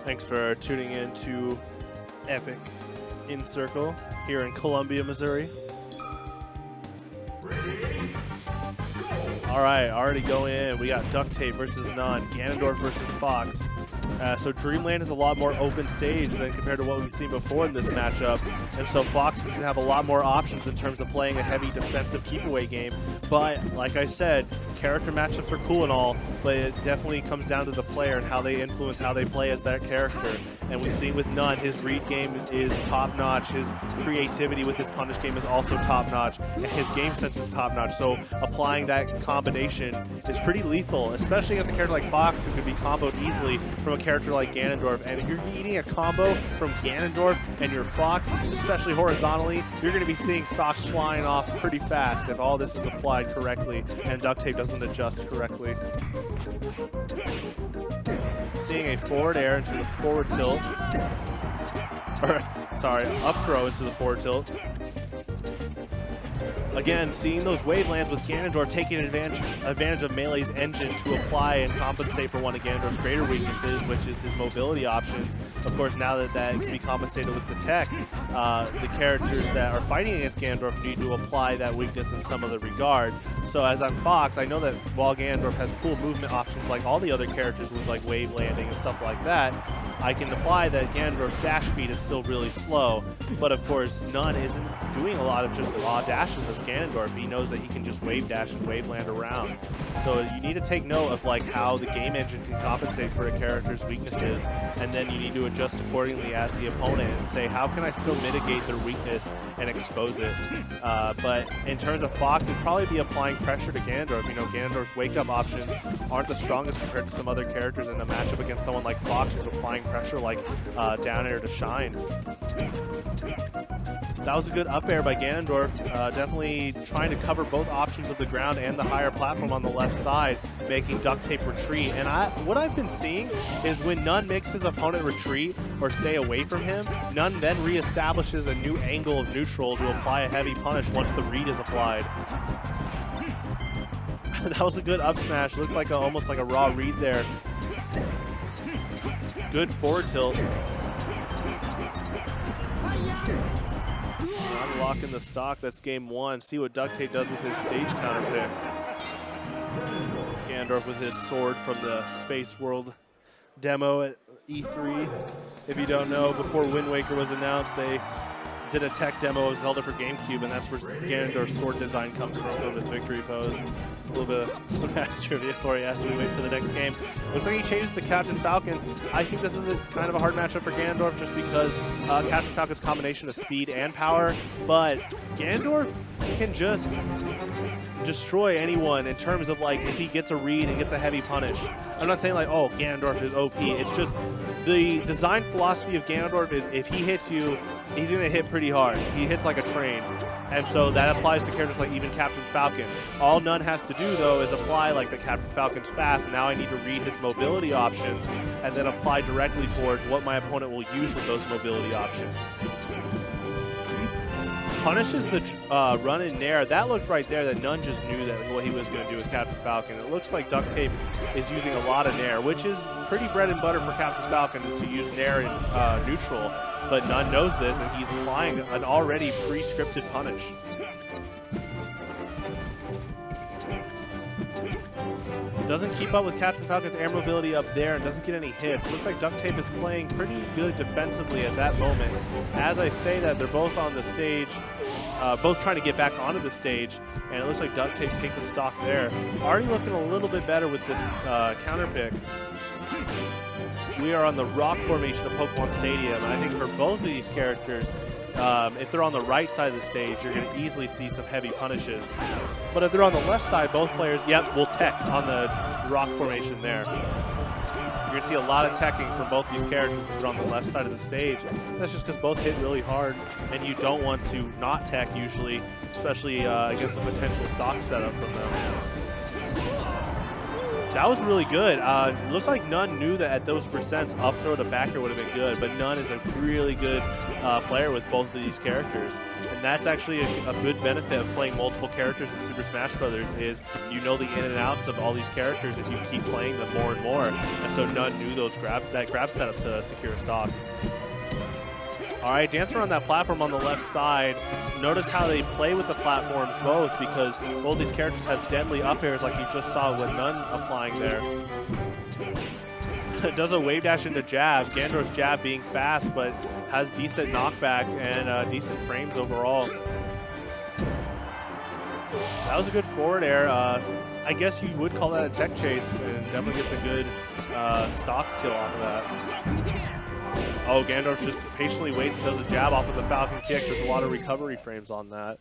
Thanks for tuning in to Epic Encircle here in Columbia, Missouri. All right, already going in. We got Duqtape versus n0ne, Ganondorf versus Fox. So Dreamland is a lot more open stage than compared to what we've seen before in this matchup. And so Fox is going to have a lot more options in terms of playing a heavy defensive keep-away game. But like I said, character matchups are cool and all, but it definitely comes down to the player and how they influence how they play as that character. And we see with n0ne, his read game is top-notch. His creativity with his punish game is also top-notch. And his game sense is top-notch. So applying that combination is pretty lethal, especially against a character like Fox who could be comboed easily from a character like Ganondorf. And if you're eating a combo from Ganondorf and your Fox, especially horizontally, you're going to be seeing stocks flying off pretty fast if all this is applied correctly and Duqtape doesn't adjust correctly. Seeing a forward air into the forward tilt. Or, sorry, up throw into the forward tilt. Again, seeing those wave lands with Ganondorf taking advantage of Melee's engine to apply and compensate for one of Ganondorf's greater weaknesses, which is his mobility options. Of course, now that that can be compensated with the tech, the characters that are fighting against Ganondorf need to apply that weakness in some other regard. So as I'm Fox, I know that while Ganondorf has cool movement options like all the other characters with like wave landing and stuff like that, I can apply that Ganondorf's dash speed is still really slow. But of course, n0ne isn't doing a lot of just raw dashes as Ganondorf. He knows that he can just wave dash and wave land around. So you need to take note of like how the game engine can compensate for a character's weaknesses, and then you need to adjust accordingly as the opponent and say, how can I still mitigate their weakness and expose it? But in terms of Fox, it'd probably be applying pressure to Ganondorf. You know, Ganondorf's wake-up options aren't the strongest compared to some other characters in a matchup against someone like Fox who's applying pressure like down air to shine. That was a good up air by Ganondorf, definitely trying to cover both options of the ground and the higher platform on the left side, making Duqtape retreat. And what I've been seeing is when n0ne makes his opponent retreat or stay away from him, n0ne then reestablishes a new angle of neutral to apply a heavy punish once the read is applied. That was a good up smash, looked like almost like a raw read there. Good forward tilt. Unlocking the stock, that's game one. See what Duqtape does with his stage counter pick. Ganondorf with his sword from the Space World demo at E3. If you don't know, before Wind Waker was announced, they did a tech demo of Zelda for GameCube, and that's where Ganondorf's sword design comes from his victory pose. A little bit of Smash trivia for you as we wait for the next game. Looks like he changes to Captain Falcon. I think this is kind of a hard matchup for Ganondorf just because Captain Falcon's combination of speed and power, but Ganondorf can just destroy anyone in terms of like if he gets a read and gets a heavy punish. I'm not saying like, oh, Ganondorf is OP. It's just the design philosophy of Ganondorf is if he hits you, he's going to hit pretty hard. He hits like a train. And so that applies to characters like even Captain Falcon. All n0ne has to do, though, is apply like the Captain Falcon's fast. Now I need to read his mobility options and then apply directly towards what my opponent will use with those mobility options. Punishes the run in nair. That looks right there that n0ne just knew that what he was going to do with Captain Falcon. It looks like Duqtape is using a lot of nair, which is pretty bread and butter for Captain Falcon is to use nair in neutral. But n0ne knows this, and he's applying an already pre-scripted punish. Doesn't keep up with Captain Falcon's air mobility up there and doesn't get any hits. Looks like Duqtape is playing pretty good defensively at that moment. As I say that, they're both on the stage, both trying to get back onto the stage, and it looks like Duqtape takes a stock there. Already looking a little bit better with this counter pick. We are on the rock formation of Pokemon Stadium, and I think for both of these characters, if they're on the right side of the stage, you're going to easily see some heavy punishes. But if they're on the left side, both players, yep, will tech on the rock formation there. You're going to see a lot of teching from both these characters if they're on the left side of the stage. That's just because both hit really hard, and you don't want to not tech usually, especially against a potential stock setup from them. That was really good. Looks like n0ne knew that at those percents, up throw to back air would have been good, but n0ne is a really good player with both of these characters. And that's actually a good benefit of playing multiple characters in Super Smash Bros. Is you know the in and outs of all these characters if you keep playing them more and more. And so n0ne knew that grab setup to secure a stock. All right, dancing around that platform on the left side. Notice how they play with the platforms both, because both these characters have deadly up airs like you just saw with n0ne applying there. Does a wave dash into jab. Ganondorf's jab being fast, but has decent knockback and decent frames overall. That was a good forward air. I guess you would call that a tech chase, and definitely gets a good stock kill off of that. Oh, Ganondorf just patiently waits and does a jab off of the Falcon kick. There's a lot of recovery frames on that.